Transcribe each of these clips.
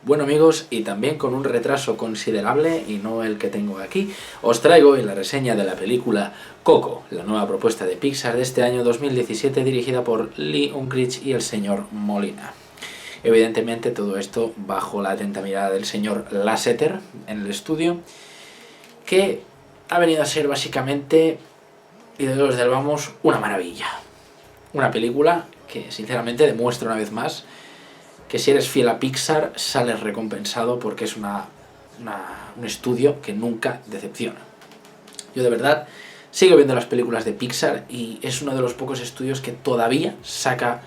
Bueno amigos, y también con un retraso considerable, y no el que tengo aquí, os traigo hoy la reseña de la película Coco, la nueva propuesta de Pixar de este año 2017 dirigida por Lee Unkrich y el señor Molina. Evidentemente todo esto bajo la atenta mirada del señor Lasseter en el estudio, que ha venido a ser básicamente, y de los del vamos, una maravilla. Una película que sinceramente demuestra una vez más que si eres fiel a Pixar sales recompensado porque es un estudio que nunca decepciona. Yo de verdad sigo viendo las películas de Pixar y es uno de los pocos estudios que todavía saca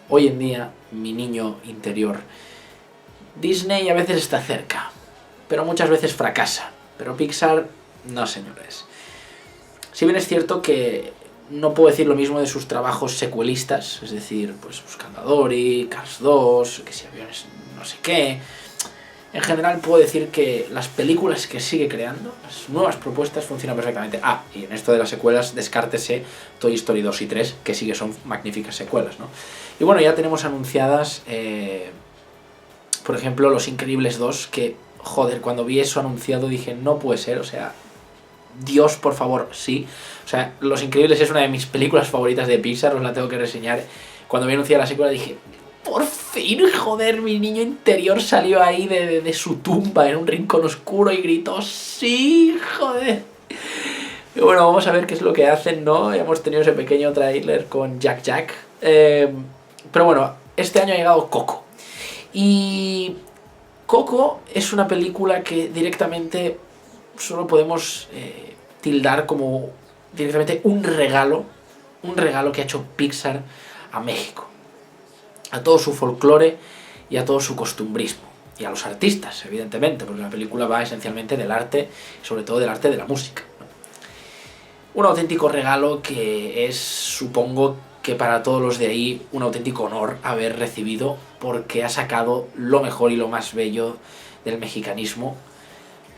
hoy en día mi niño interior. Disney a veces está cerca, pero muchas veces fracasa. Pero Pixar, no señores. Si bien es cierto que no puedo decir lo mismo de sus trabajos secuelistas, es decir, pues Buscando a Dory, Cars 2, que si aviones no sé qué. En general puedo decir que las películas que sigue creando, las nuevas propuestas, funcionan perfectamente. Y en esto de las secuelas, descártese Toy Story 2 y 3, que sí que son magníficas secuelas, ¿no? Y bueno, ya tenemos anunciadas, por ejemplo, Los Increíbles 2, que, joder, cuando vi eso anunciado dije, no puede ser, o sea, Dios, por favor, sí. O sea, Los Increíbles es una de mis películas favoritas de Pixar, os la tengo que reseñar. Cuando vi anunciada la secuela dije, por fin, joder, mi niño interior salió ahí de su tumba en un rincón oscuro y gritó, sí, joder. Y bueno, vamos a ver qué es lo que hacen, ¿no? Ya hemos tenido ese pequeño tráiler con Jack. Pero bueno, este año ha llegado Coco. Y Coco es una película que directamente solo podemos tildar como directamente un regalo que ha hecho Pixar a México, a todo su folclore y a todo su costumbrismo, y a los artistas, evidentemente, porque la película va esencialmente del arte, sobre todo del arte de la música, ¿no? Un auténtico regalo que es, supongo que para todos los de ahí, un auténtico honor haber recibido, porque ha sacado lo mejor y lo más bello del mexicanismo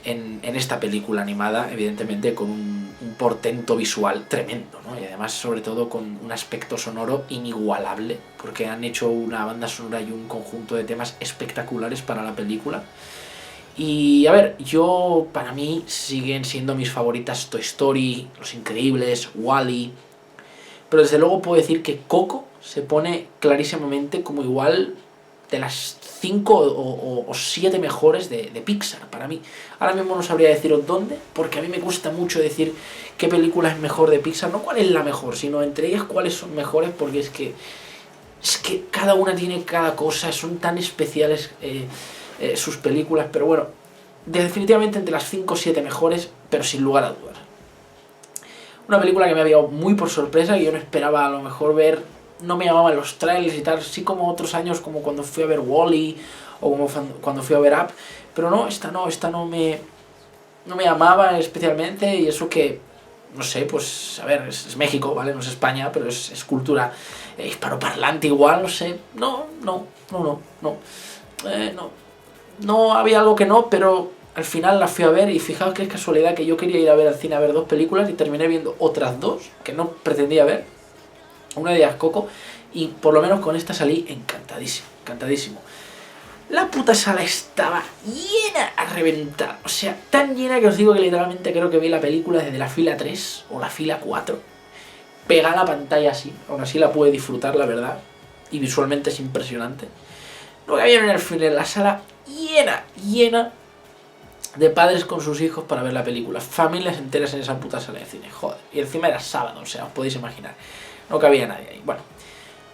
en esta película animada, evidentemente con un portento visual tremendo, ¿no? Y además, sobre todo, con un aspecto sonoro inigualable, porque han hecho una banda sonora y un conjunto de temas espectaculares para la película. Y a ver, para mí siguen siendo mis favoritas Toy Story, Los Increíbles, Wall-E, pero desde luego puedo decir que Coco se pone clarísimamente como igual de las 5 o 7 mejores de Pixar para mí. Ahora mismo no sabría deciros dónde, porque a mí me gusta mucho decir qué película es mejor de Pixar, no cuál es la mejor, sino entre ellas cuáles son mejores, porque es que cada una tiene cada cosa, son tan especiales sus películas, pero bueno, definitivamente entre las 5 o 7 mejores, pero sin lugar a dudas. Una película que me había muy por sorpresa, que yo no esperaba a lo mejor ver. No me llamaban los trailers y tal, sí como otros años, como cuando fui a ver Wall-E o como cuando fui a ver Up, pero no, esta no me llamaba especialmente, y eso que, no sé, pues, a ver, es México, ¿vale? No es España, pero es cultura hispanoparlante igual, no sé, no había algo que no, pero al final la fui a ver y fijaos que es casualidad que yo quería ir a ver al cine a ver 2 películas y terminé viendo otras 2 que no pretendía ver. Una de ellas Coco, y por lo menos con esta salí encantadísimo. La puta sala estaba llena a reventar, o sea, tan llena que os digo que literalmente creo que vi la película desde la fila 3 o la fila 4, pegada a la pantalla así. Aún así la pude disfrutar, la verdad, y visualmente es impresionante. Lo que había en el cine, la sala llena de padres con sus hijos para ver la película, familias enteras en esa puta sala de cine, joder, y encima era sábado, o sea, os podéis imaginar. No cabía nadie ahí. Bueno,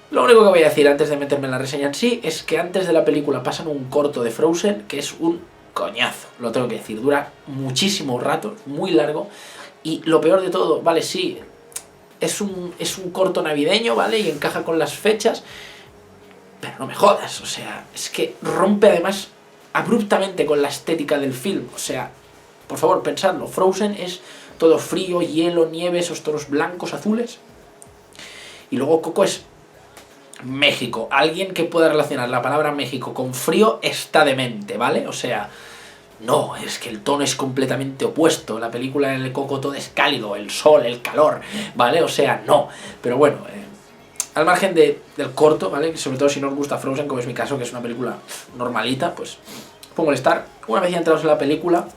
lo único que voy a decir antes de meterme en la reseña en sí es que antes de la película pasan un corto de Frozen que es un coñazo, lo tengo que decir, dura muchísimo rato, muy largo, y lo peor de todo, vale, sí, es un corto navideño, ¿vale? Y encaja con las fechas, pero no me jodas, o sea, es que rompe además abruptamente con la estética del film, o sea, por favor, pensadlo, Frozen es todo frío, hielo, nieve, esos tonos blancos, azules. Y luego Coco es México. Alguien que pueda relacionar la palabra México con frío está demente, ¿vale? O sea, no, es que el tono es completamente opuesto. La película en el Coco todo es cálido, el sol, el calor, ¿vale? O sea, no. Pero bueno, al margen del corto, ¿vale? Sobre todo si no os gusta Frozen, como es mi caso, que es una película normalita, pues puede molestar. Una vez ya entrados en la película,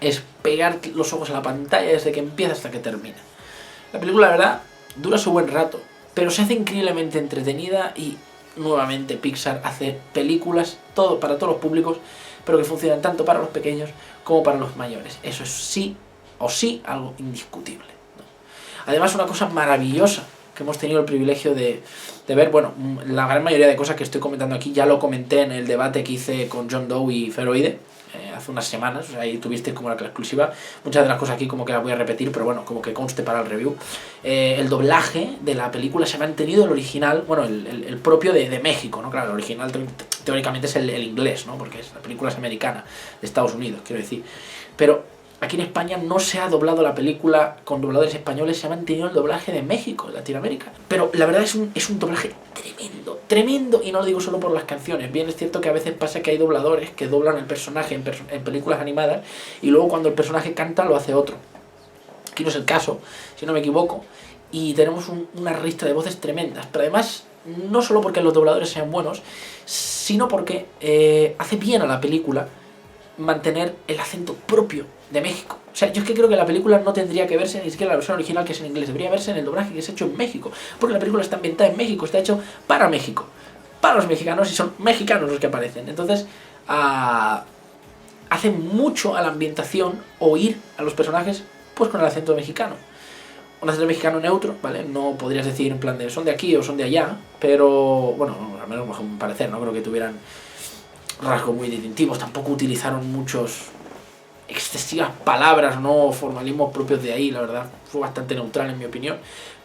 es pegar los ojos a la pantalla desde que empieza hasta que termina. La película, la verdad, dura su buen rato, pero se hace increíblemente entretenida y nuevamente Pixar hace películas para todos los públicos, pero que funcionan tanto para los pequeños como para los mayores. Eso es sí o sí algo indiscutible, ¿no? Además, una cosa maravillosa que hemos tenido el privilegio de ver, bueno, la gran mayoría de cosas que estoy comentando aquí ya lo comenté en el debate que hice con John Doe y Feroide, hace unas semanas, o sea, ahí tuvisteis como la exclusiva. Muchas de las cosas aquí como que las voy a repetir, pero bueno, como que conste para el review. El doblaje de la película se ha mantenido el original, bueno, el propio de México, ¿no? Claro, el original teóricamente es el inglés, ¿no? Porque la película es americana, de Estados Unidos, quiero decir. Pero aquí en España no se ha doblado la película con dobladores españoles, se ha mantenido el doblaje de México, de Latinoamérica. Pero la verdad es un doblaje tremendo, y no lo digo solo por las canciones. Bien, es cierto que a veces pasa que hay dobladores que doblan el personaje en películas animadas y luego cuando el personaje canta lo hace otro. Aquí no es el caso, si no me equivoco, y tenemos una ristra de voces tremendas. Pero además, no solo porque los dobladores sean buenos, sino porque hace bien a la película mantener el acento propio de México. O sea, yo es que creo que la película no tendría que verse ni siquiera la versión original, que es en inglés, debería verse en el doblaje que es hecho en México, porque la película está ambientada en México, está hecho para México, para los mexicanos, y son mexicanos los que aparecen. Entonces, hace mucho a la ambientación oír a los personajes pues con el acento mexicano. Un acento mexicano neutro, ¿vale? No podrías decir en plan de son de aquí o son de allá, pero, bueno, al menos bajo mi parecer, no creo que tuvieran rasgos muy distintivos. Tampoco utilizaron muchos excesivas palabras, no formalismos propios de ahí, la verdad. Fue bastante neutral en mi opinión,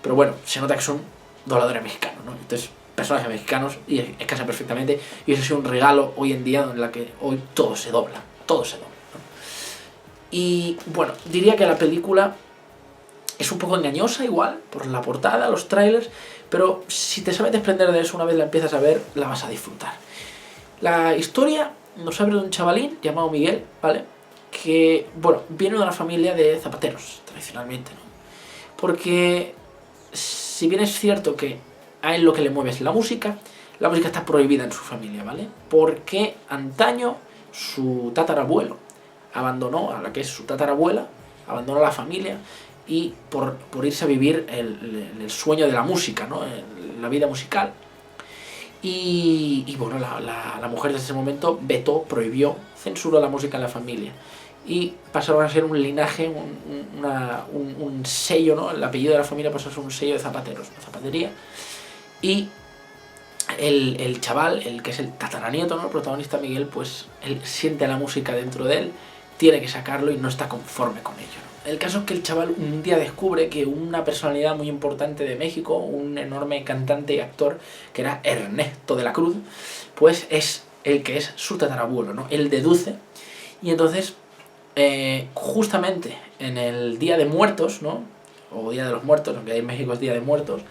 pero bueno, se nota que son dobladores mexicanos, ¿no? Entonces, personajes mexicanos, y encaja perfectamente, y eso ha sido un regalo hoy en día en la que hoy todo se dobla, ¿no? Y bueno, diría que la película es un poco engañosa igual, por la portada, los trailers, pero si te sabes desprender de eso una vez la empiezas a ver, la vas a disfrutar. La historia nos abre de un chavalín llamado Miguel, ¿vale? Que, bueno, viene de una familia de zapateros, tradicionalmente, ¿no? Porque, si bien es cierto que a él lo que le mueve es la música está prohibida en su familia, ¿vale? Porque antaño su tatarabuelo abandonó a la que es su tatarabuela, abandonó a la familia y por irse a vivir el sueño de la música, ¿no? La vida musical. Y bueno, la mujer desde ese momento vetó, prohibió, censuró la música en la familia. Y pasaron a ser un linaje, un sello, ¿no? El apellido de la familia pasó a ser un sello de zapateros, una zapatería. Y el chaval, el que es el tataranieto, ¿no? El protagonista Miguel, pues él siente la música dentro de él, tiene que sacarlo y no está conforme con ello, ¿no? El caso es que el chaval un día descubre que una personalidad muy importante de México, un enorme cantante y actor, que era Ernesto de la Cruz, pues es el que es su tatarabuelo, ¿no? Él deduce, y entonces, justamente en el Día de Muertos, ¿no? O Día de los Muertos, aunque en México es Día de Muertos,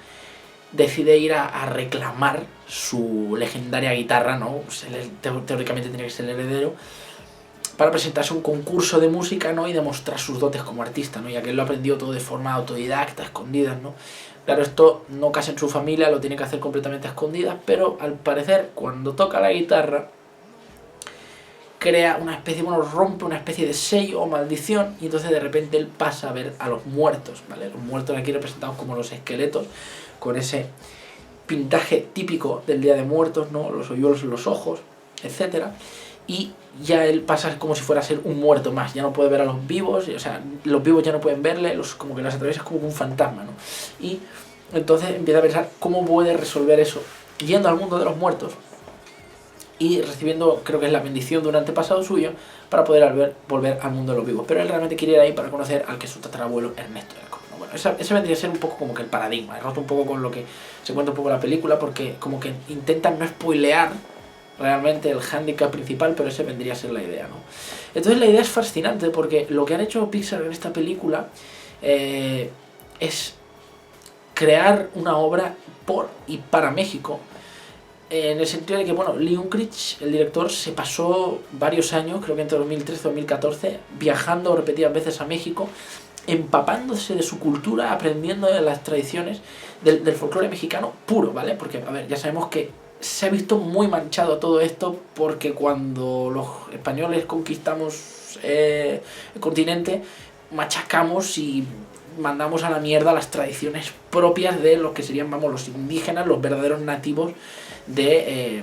decide ir a reclamar su legendaria guitarra, ¿no? Pues él, teóricamente tenía que ser el heredero, para presentarse a un concurso de música, ¿no? Y demostrar sus dotes como artista, ¿no? Ya que él lo aprendió todo de forma autodidacta, escondidas, ¿no? Claro, esto no casa en su familia, lo tiene que hacer completamente a escondidas, pero al parecer cuando toca la guitarra crea una especie, bueno, rompe una especie de sello o maldición, y entonces de repente él pasa a ver a los muertos, ¿vale? Los muertos aquí representados como los esqueletos, con ese pintaje típico del Día de Muertos, ¿no? Los hoyuelos en los ojos, etcétera. Y ya él pasa como si fuera a ser un muerto más, ya no puede ver a los vivos, o sea, los vivos ya no pueden verle, como que las atraviesa como un fantasma, ¿no? Y entonces empieza a pensar cómo puede resolver eso, yendo al mundo de los muertos y recibiendo, creo que es la bendición de un antepasado suyo, para poder volver al mundo de los vivos. Pero él realmente quiere ir ahí para conocer al que es su tatarabuelo, Ernesto de la Cruz. Bueno, ese vendría a ser un poco como que el paradigma, he roto un poco con lo que se cuenta un poco la película, porque como que intentan no spoilear realmente el hándicap principal, pero ese vendría a ser la idea, ¿no? Entonces la idea es fascinante, porque lo que han hecho Pixar en esta película es crear una obra por y para México, en el sentido de que, bueno, Lee Unkrich, el director, se pasó varios años, creo que entre 2013 y 2014, viajando repetidas veces a México, empapándose de su cultura, aprendiendo de las tradiciones del folclore mexicano puro, ¿vale? Porque, a ver, ya sabemos que se ha visto muy manchado todo esto porque cuando los españoles conquistamos el continente, machacamos y mandamos a la mierda las tradiciones propias de lo que serían, vamos, los indígenas, los verdaderos nativos de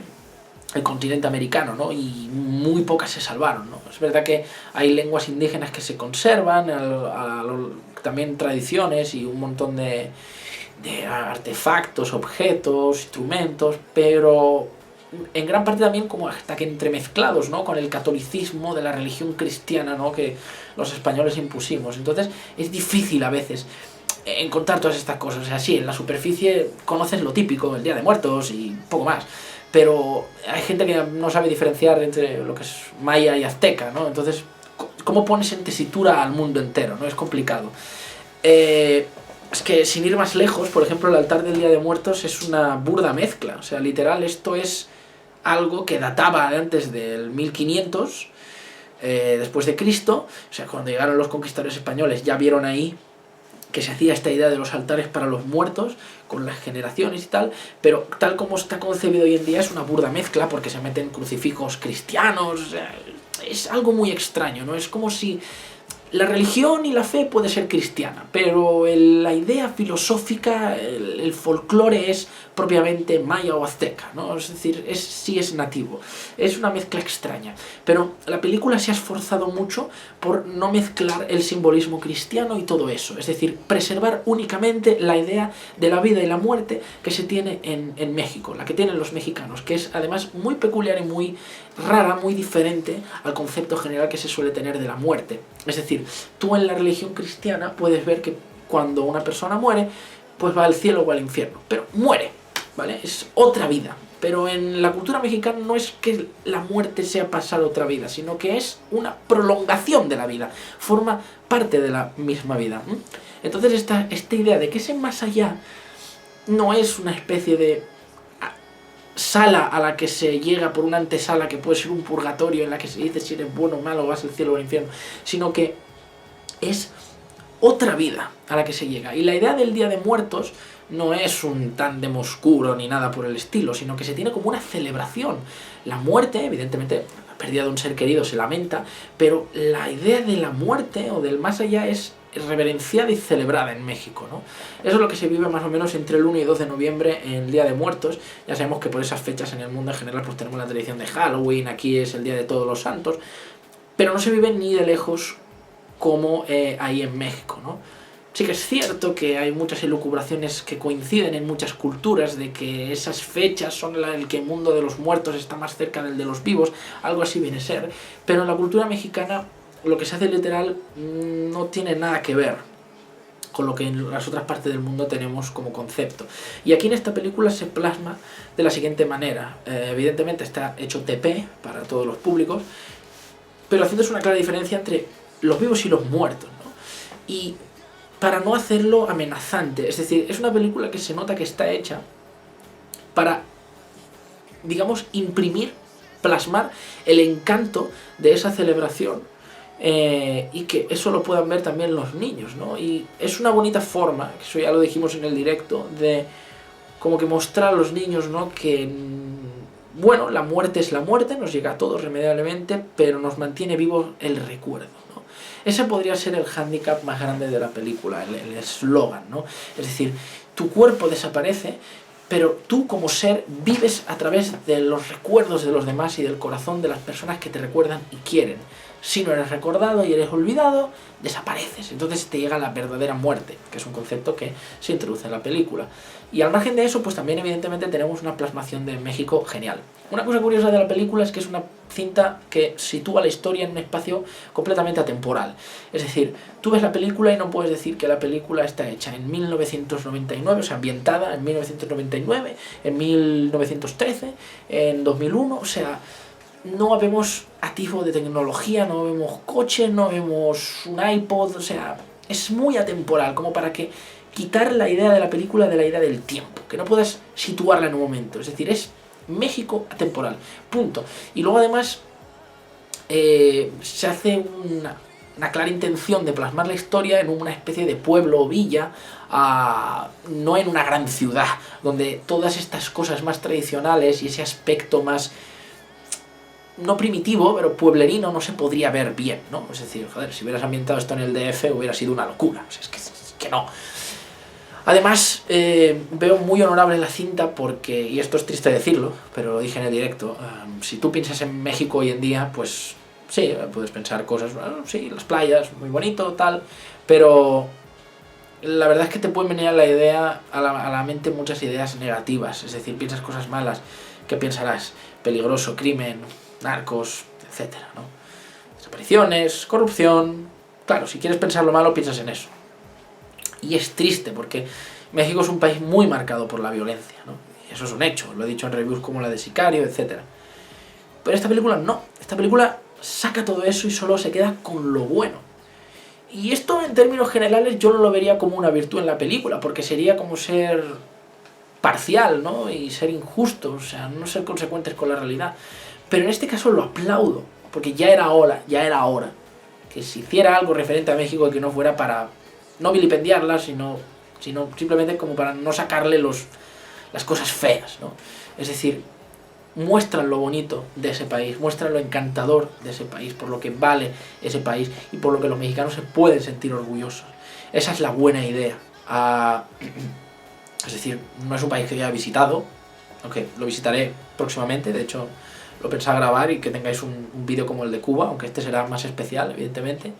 el continente americano, ¿no? Y muy pocas se salvaron, ¿no? Es verdad que hay lenguas indígenas que se conservan, también tradiciones y un montón de artefactos, objetos, instrumentos, pero en gran parte también como hasta que entremezclados, ¿no? Con el catolicismo de la religión cristiana, ¿no? Que los españoles impusimos. Entonces es difícil a veces encontrar todas estas cosas. O sea, sí, en la superficie conoces lo típico, el Día de Muertos y poco más, pero hay gente que no sabe diferenciar entre lo que es maya y azteca, ¿no? Entonces, ¿cómo pones en tesitura al mundo entero? ¿No? Es complicado. Es que sin ir más lejos, por ejemplo, el altar del Día de Muertos es una burda mezcla. O sea, literal, esto es algo que databa de antes del 1500 después de Cristo. O sea, cuando llegaron los conquistadores españoles ya vieron ahí que se hacía esta idea de los altares para los muertos con las generaciones y tal, pero tal como está concebido hoy en día es una burda mezcla porque se meten crucifijos cristianos. O sea, es algo muy extraño, ¿no? Es como si la religión y la fe puede ser cristiana, pero la idea filosófica, el folclore es propiamente maya o azteca, ¿no? Es decir, sí es nativo. Es una mezcla extraña. Pero la película se ha esforzado mucho por no mezclar el simbolismo cristiano y todo eso. Es decir, preservar únicamente la idea de la vida y la muerte que se tiene en México, la que tienen los mexicanos, que es además muy peculiar y muy rara, muy diferente al concepto general que se suele tener de la muerte. Es decir, tú en la religión cristiana puedes ver que cuando una persona muere, pues va al cielo o al infierno, pero muere, ¿vale? Es otra vida. Pero en la cultura mexicana no es que la muerte sea pasar otra vida, sino que es una prolongación de la vida, forma parte de la misma vida. Entonces esta idea de que ese más allá no es una especie de sala a la que se llega por una antesala que puede ser un purgatorio en la que se dice si eres bueno o malo, vas al cielo o al infierno, sino que es otra vida a la que se llega. Y la idea del Día de Muertos no es un tándem oscuro ni nada por el estilo, sino que se tiene como una celebración. La muerte, evidentemente, la pérdida de un ser querido se lamenta, pero la idea de la muerte o del más allá es reverenciada y celebrada en México, ¿no? Eso es lo que se vive más o menos entre el 1 y 2 de noviembre en el Día de Muertos. Ya sabemos que por esas fechas en el mundo en general pues tenemos la tradición de Halloween, aquí es el Día de Todos los Santos, pero no se vive ni de lejos como ahí en México, ¿no? Sí que es cierto que hay muchas elucubraciones que coinciden en muchas culturas de que esas fechas son el que el mundo de los muertos está más cerca del de los vivos, algo así viene a ser, pero en la cultura mexicana lo que se hace literal no tiene nada que ver con lo que en las otras partes del mundo tenemos como concepto. Y aquí en esta película se plasma de la siguiente manera. Evidentemente está hecho TP para todos los públicos, pero haciéndose una clara diferencia entre los vivos y los muertos, ¿no? Y para no hacerlo amenazante, es decir, es una película que se nota que está hecha para, digamos, imprimir, plasmar el encanto de esa celebración y que eso lo puedan ver también los niños, ¿no? Y es una bonita forma, que eso ya lo dijimos en el directo, de como que mostrar a los niños, ¿no? Que, bueno, la muerte es la muerte, nos llega a todos irremediablemente, pero nos mantiene vivo el recuerdo, ¿no? Ese podría ser el hándicap más grande de la película, el eslogan, ¿no? Es decir, tu cuerpo desaparece, pero tú como ser vives a través de los recuerdos de los demás y del corazón de las personas que te recuerdan y quieren. Si no eres recordado y eres olvidado, desapareces. Entonces te llega la verdadera muerte, que es un concepto que se introduce en la película. Y al margen de eso, pues también evidentemente tenemos una plasmación de México genial. Una cosa curiosa de la película es que es una cinta que sitúa la historia en un espacio completamente atemporal. Es decir, tú ves la película y no puedes decir que la película está hecha en 1999, o sea, ambientada en 1999, en 1913, en 2001, o sea, no vemos atisbo de tecnología, no vemos coche, no vemos un iPod, o sea, es muy atemporal, como para que quitar la idea de la película de la idea del tiempo, que no puedas situarla en un momento, es decir, es México atemporal, punto. Y luego además se hace una clara intención de plasmar la historia en una especie de pueblo o villa, no en una gran ciudad, donde todas estas cosas más tradicionales y ese aspecto más, no primitivo, pero pueblerino, no se podría ver bien, ¿no? Es decir, joder, si hubieras ambientado esto en el DF hubiera sido una locura, o sea, es que no. Además, veo muy honorable la cinta porque, y esto es triste decirlo, pero lo dije en el directo, si tú piensas en México hoy en día, pues sí, puedes pensar cosas, bueno, sí, las playas, muy bonito, tal, pero la verdad es que te pueden venir a la mente muchas ideas negativas, es decir, piensas cosas malas, ¿qué pensarás? Peligroso, crimen, narcos, etcétera, ¿no? Desapariciones, corrupción, claro, si quieres pensar lo malo, piensas en eso. Y es triste porque México es un país muy marcado por la violencia, ¿no? Y eso es un hecho, lo he dicho en reviews como la de Sicario, etc. Pero esta película no, esta película saca todo eso y solo se queda con lo bueno. Y esto en términos generales yo no lo vería como una virtud en la película, porque sería como ser parcial, ¿no? Y ser injusto, o sea, no ser consecuentes con la realidad. Pero en este caso lo aplaudo, porque ya era hora que se hiciera algo referente a México y que no fuera para no vilipendiarla, sino simplemente como para no sacarle las cosas feas, ¿no? Es decir, muestran lo bonito de ese país, muestran lo encantador de ese país, por lo que vale ese país y por lo que los mexicanos se pueden sentir orgullosos. Esa es la buena idea. Es decir, no es un país que yo haya visitado, aunque lo visitaré próximamente, de hecho lo pensaba grabar y que tengáis un vídeo como el de Cuba, aunque este será más especial, evidentemente.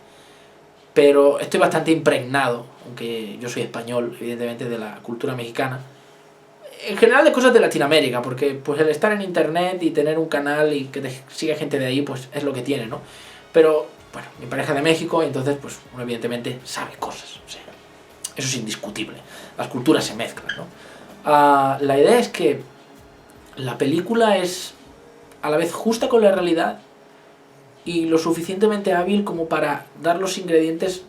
Pero estoy bastante impregnado, aunque yo soy español, evidentemente, de la cultura mexicana. En general de cosas de Latinoamérica, porque pues el estar en internet y tener un canal y que te siga gente de ahí, pues es lo que tiene, ¿no? Pero, bueno, mi pareja de México, entonces, pues uno evidentemente sabe cosas, o sea, eso es indiscutible. Las culturas se mezclan, ¿no? La idea es que la película es a la vez justa con la realidad y lo suficientemente hábil como para dar los ingredientes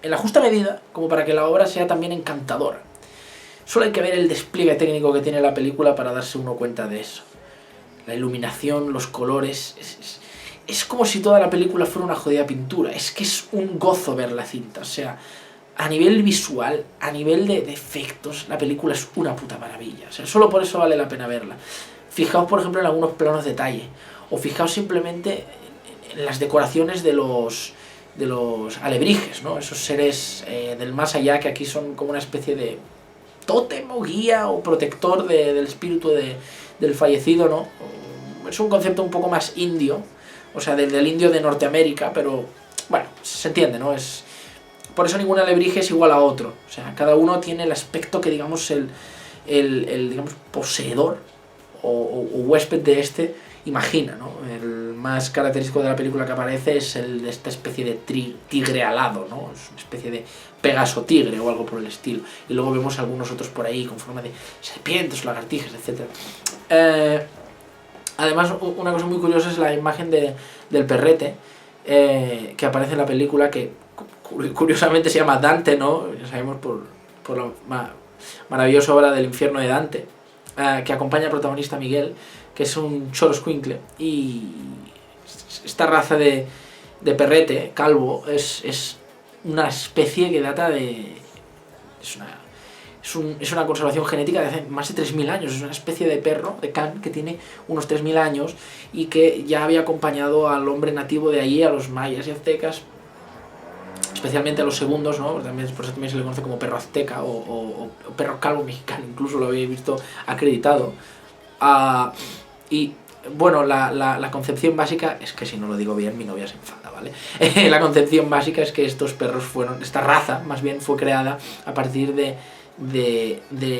en la justa medida, como para que la obra sea también encantadora. Solo hay que ver el despliegue técnico que tiene la película para darse uno cuenta de eso. La iluminación, los colores, es como si toda la película fuera una jodida pintura. Es que es un gozo ver la cinta, o sea, a nivel visual, a nivel de efectos, la película es una puta maravilla. O sea, solo por eso vale la pena verla. Fijaos, por ejemplo, en algunos planos de detalle, o fijaos simplemente en las decoraciones de los alebrijes, ¿no? Esos seres del más allá que aquí son como una especie de tótem o guía o protector del espíritu del fallecido, ¿no? Es un concepto un poco más indio, o sea, del indio de Norteamérica, pero bueno, se entiende, ¿no? Por eso ningún alebrije es igual a otro, o sea, cada uno tiene el aspecto que, digamos, el digamos, poseedor o huésped de este imagina, ¿no? El más característico de la película que aparece es el de esta especie de tigre alado, ¿no? Es una especie de Pegaso tigre o algo por el estilo. Y luego vemos algunos otros por ahí con forma de serpientes, lagartijas, etc. Además, una cosa muy curiosa es la imagen del perrete que aparece en la película, que curiosamente se llama Dante, ¿no? Ya sabemos por la maravillosa obra del infierno de Dante, que acompaña al protagonista Miguel, que es un choroscuincle, y esta raza de perrete calvo es una especie que data de... Es una conservación genética de hace más de 3.000 años, es una especie de perro, de can, que tiene unos 3.000 años y que ya había acompañado al hombre nativo de allí, a los mayas y aztecas, especialmente a los segundos, ¿no? Por eso también se le conoce como perro azteca o perro calvo mexicano, incluso lo habéis visto acreditado. Y bueno, la concepción básica es que, si no lo digo bien, mi novia se enfada, ¿vale? La concepción básica es que estos perros esta raza más bien fue creada a partir de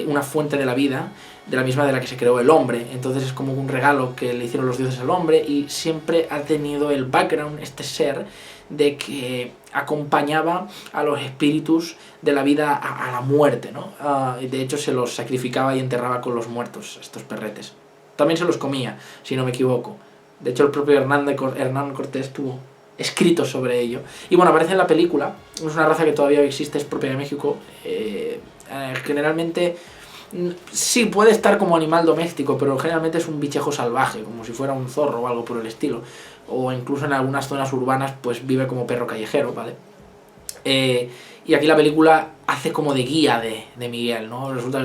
una fuente de la vida, de la misma de la que se creó el hombre. Entonces es como un regalo que le hicieron los dioses al hombre, y siempre ha tenido el background, este ser, de que acompañaba a los espíritus de la vida a la muerte, ¿no? De hecho, se los sacrificaba y enterraba con los muertos, estos perretes. También se los comía, si no me equivoco. De hecho, el propio Hernán Cortés tuvo escrito sobre ello. Y bueno, aparece en la película. Es una raza que todavía existe, es propia de México. Generalmente Sí, puede estar como animal doméstico, pero generalmente es un bichejo salvaje, como si fuera un zorro o algo por el estilo. O incluso en algunas zonas urbanas, pues vive como perro callejero, ¿vale? Y aquí la película hace como de guía de Miguel, ¿no? Resulta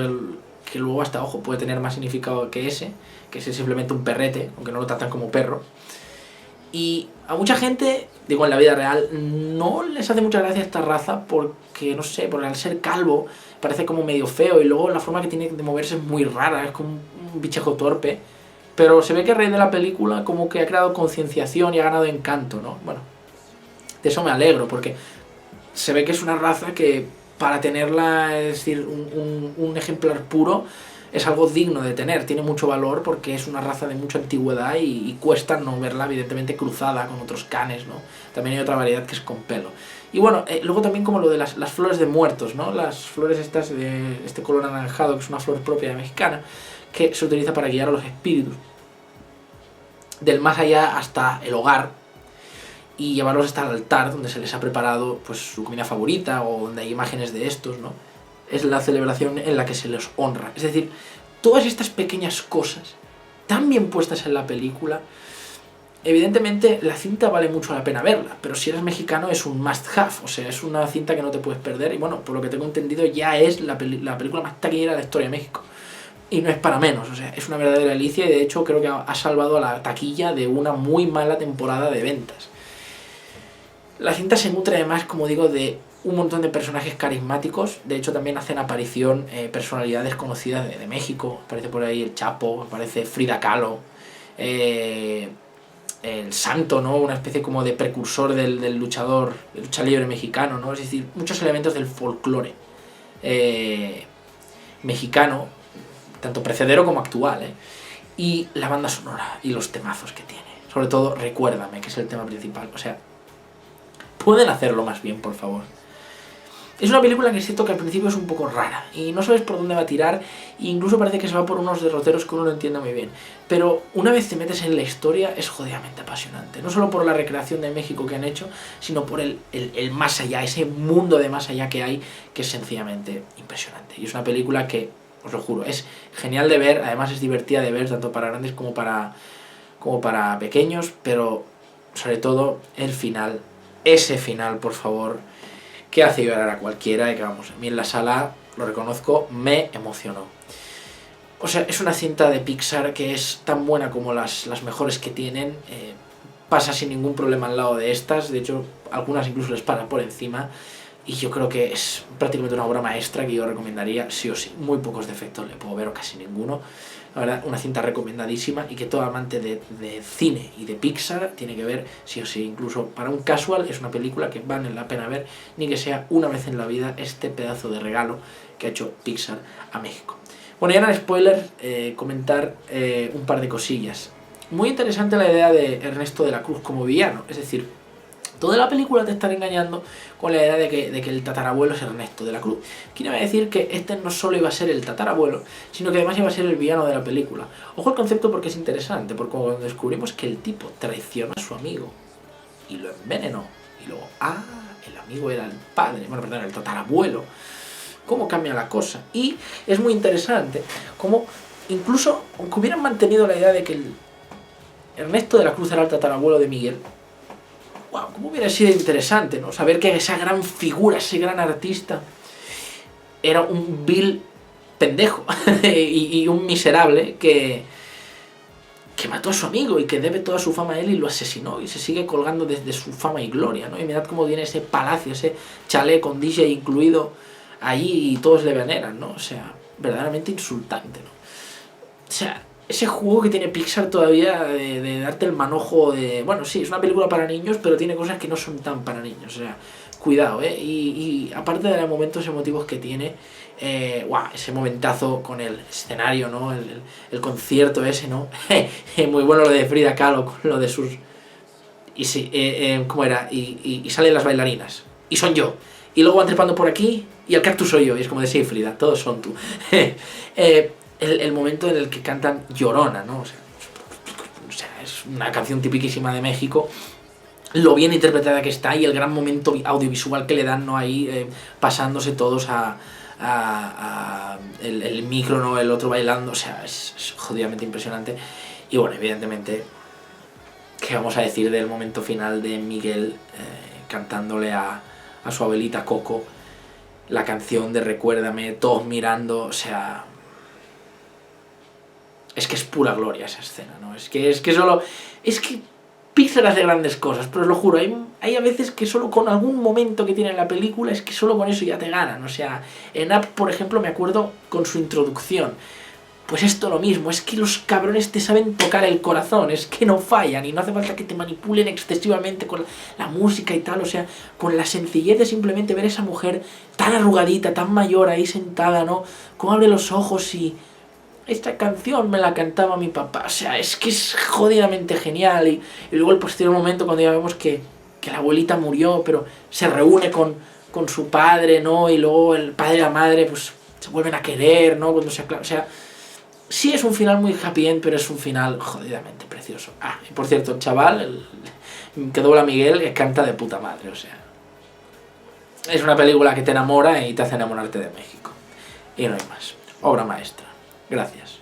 que luego hasta, ojo, puede tener más significado que ese es simplemente un perrete, aunque no lo tratan como perro. Y a mucha gente, digo en la vida real, no les hace mucha gracia esta raza porque, no sé, porque al ser calvo parece como medio feo y luego la forma que tiene de moverse es muy rara, es como un bichejo torpe. Pero se ve que a raíz de la película como que ha creado concienciación y ha ganado encanto, ¿no? Bueno, de eso me alegro porque se ve que es una raza que para tenerla, es decir, un ejemplar puro, es algo digno de tener, tiene mucho valor porque es una raza de mucha antigüedad y cuesta no verla evidentemente cruzada con otros canes, ¿no? También hay otra variedad que es con pelo. Y bueno, luego también como lo de las flores de muertos, ¿no? Las flores estas de este color anaranjado, que es una flor propia de mexicana, que se utiliza para guiar a los espíritus del más allá hasta el hogar y llevarlos hasta el altar donde se les ha preparado pues su comida favorita o donde hay imágenes de estos, ¿no? Es la celebración en la que se les honra. Es decir, todas estas pequeñas cosas tan bien puestas en la película, evidentemente la cinta vale mucho la pena verla, pero si eres mexicano es un must have, o sea, es una cinta que no te puedes perder y bueno, por lo que tengo entendido ya es la película más taquillera de la historia de México. Y no es para menos, o sea, es una verdadera delicia y de hecho creo que ha salvado a la taquilla de una muy mala temporada de ventas. La cinta se nutre además, como digo, de un montón de personajes carismáticos. De hecho también hacen aparición personalidades conocidas de México. Aparece por ahí el Chapo, aparece Frida Kahlo, el Santo, ¿no? Una especie como de precursor del luchador, de lucha libre mexicano, ¿no? Es decir, muchos elementos del folclore mexicano, tanto precedero como actual, ¿eh? Y la banda sonora y los temazos que tiene. Sobre todo, Recuérdame, que es el tema principal. O sea, pueden hacerlo más bien, por favor. Es una película que siento que al principio es un poco rara y no sabes por dónde va a tirar e incluso parece que se va por unos derroteros que uno no entiende muy bien. Pero una vez te metes en la historia es jodidamente apasionante. No solo por la recreación de México que han hecho, sino por el más allá, ese mundo de más allá que hay, que es sencillamente impresionante. Y es una película que, os lo juro, es genial de ver, además es divertida de ver tanto para grandes como para pequeños, pero sobre todo el final, ese final, por favor, que hace llorar a cualquiera y que vamos, a mí en la sala, lo reconozco, me emocionó. O sea, es una cinta de Pixar que es tan buena como las mejores que tienen, pasa sin ningún problema al lado de estas, de hecho algunas incluso les paran por encima y yo creo que es prácticamente una obra maestra que yo recomendaría sí o sí. Muy pocos defectos le puedo ver o casi ninguno. La verdad, una cinta recomendadísima y que todo amante de cine y de Pixar tiene que ver sí o sí. Incluso para un casual es una película que vale la pena ver, ni que sea una vez en la vida este pedazo de regalo que ha hecho Pixar a México. Bueno, ya no hay spoiler, comentar un par de cosillas. Muy interesante la idea de Ernesto de la Cruz como villano, es decir, toda la película te están engañando con la idea de que el tatarabuelo es Ernesto de la Cruz. ¿Quién iba a decir que este no solo iba a ser el tatarabuelo, sino que además iba a ser el villano de la película? Ojo al concepto porque es interesante, porque cuando descubrimos que el tipo traicionó a su amigo y lo envenenó, y luego, el amigo era el padre, bueno, perdón, el tatarabuelo, cómo cambia la cosa. Y es muy interesante cómo, incluso, aunque hubieran mantenido la idea de que el Ernesto de la Cruz era el tatarabuelo de Miguel, wow, cómo hubiera sido interesante, ¿no? Saber que esa gran figura, ese gran artista, era un vil pendejo y un miserable que mató a su amigo y que debe toda su fama a él y lo asesinó y se sigue colgando desde su fama y gloria, ¿no? Y mirad cómo tiene ese palacio, ese chalet con DJ incluido allí y todos le veneran, ¿no? O sea, verdaderamente insultante, ¿no? O sea, ese juego que tiene Pixar todavía de darte el manojo de... Bueno, sí, es una película para niños, pero tiene cosas que no son tan para niños, o sea, cuidado, ¿eh? Y aparte de los momentos emotivos que tiene, ese momentazo con el escenario, ¿no? El concierto ese, ¿no? Muy bueno lo de Frida Kahlo, con lo de sus... Y sí, ¿cómo era? Y salen las bailarinas, y son yo. Y luego van trepando por aquí, y el cactus soy yo, y es como de sí, Frida, todos son tú. El momento en el que cantan Llorona, ¿no? O sea, es una canción tipiquísima de México, lo bien interpretada que está y el gran momento audiovisual que le dan, ¿no? Ahí pasándose todos el micro, ¿no? El otro bailando, o sea, es jodidamente impresionante. Y bueno, evidentemente, ¿qué vamos a decir del momento final de Miguel cantándole a su abuelita Coco la canción de Recuérdame, todos mirando? O sea, es que es pura gloria esa escena, ¿no? Es que Pixar hace grandes cosas, pero os lo juro, hay a veces que solo con algún momento que tiene en la película, es que solo con eso ya te ganan. O sea, en Up, por ejemplo, me acuerdo con su introducción. Pues esto lo mismo, es que los cabrones te saben tocar el corazón, es que no fallan y no hace falta que te manipulen excesivamente con la música y tal. O sea, con la sencillez de simplemente ver a esa mujer tan arrugadita, tan mayor ahí sentada, ¿no? Cómo abre los ojos y... esta canción me la cantaba mi papá. O sea, es que es jodidamente genial. Y luego el posterior momento cuando ya vemos que la abuelita murió, pero se reúne con su padre, ¿no? Y luego el padre y la madre, pues, se vuelven a querer, ¿no? Cuando se... o sea, sí es un final muy happy end, pero es un final jodidamente precioso. Ah, y por cierto, el chaval, que dobla a Miguel, canta de puta madre, o sea... es una película que te enamora y te hace enamorarte de México. Y no hay más. Obra maestra. Gracias.